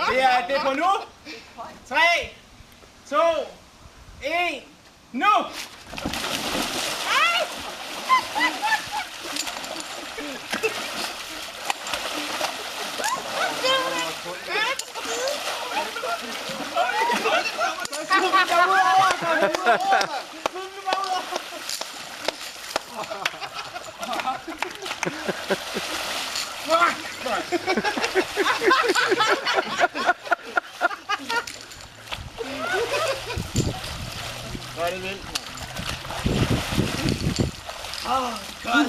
Det er på nu. 3, 2, 1, nu! Hvor er det vildt, Godt.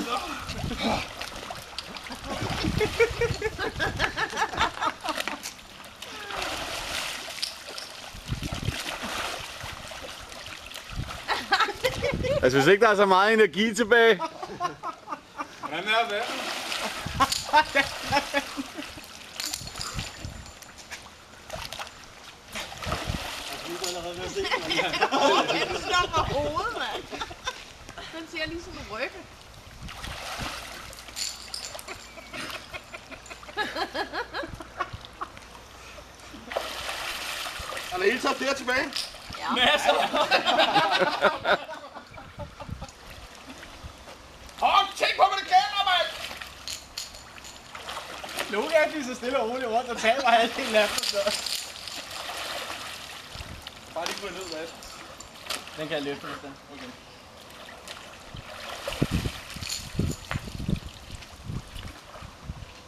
Altså, hvis ikke der er så meget energi tilbage. Hvordan er det? Den stopper hovedet, mand. Den ser ligesom en rygge. Er der hele taget flere tilbage? Ja. Masser. Tænk på, hvad det kamera, mand! Nu er de så stille og roligt rundt og taber halvdelen af dem. Bare lige få ned, hvad? Den kan jeg løfte, hvis den. Okay.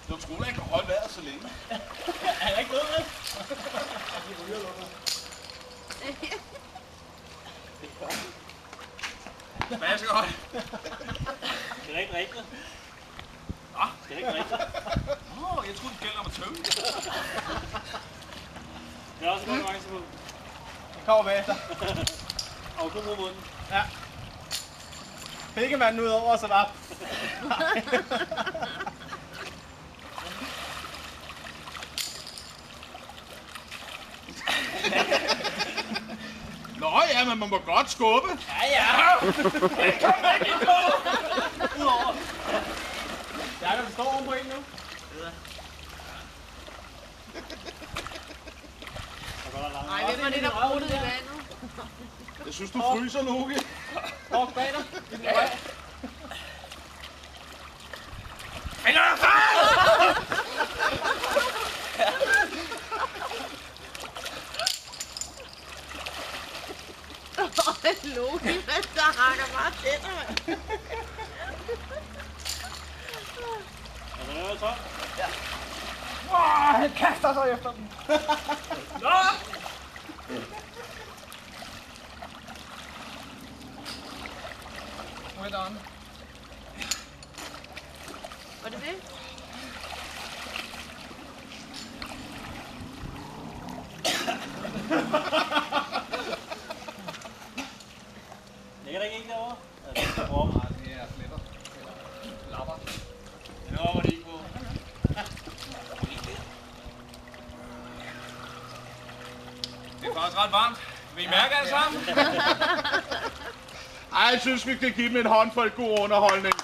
Du tror, jeg kan holde vejret så længe. Er der ikke noget med? Hvad skal jeg Det er ikke rigtigt. Nå? Det er ikke rigtigt. Jeg troede, det gælder om at tømme. Det er også en konkurrence på. Den kommer bagefter. Og kom mod munden. Ja. Pikkemanden ud over, så der. Nå ja, men man må godt skubbe. Ja. Udover. Ja, der står oven på en nu. Nej, hvem er det, der bruger i vandet? Jeg synes, du fryser, Loke. Hvor bag dig? Finder dig fast! Loki, der hakker bare tænder, mand. Er der noget tom? Han kaster sig efter den. Nå! We're done. Var det det? Ligger der ikke en derovre? Det er fletter. Lapper. Nå, hvor det ikke på. Det er faktisk ret varmt. Vil I mærke alle sammen? Ej, jeg synes, vi kan give dem en håndfuld god underholdning.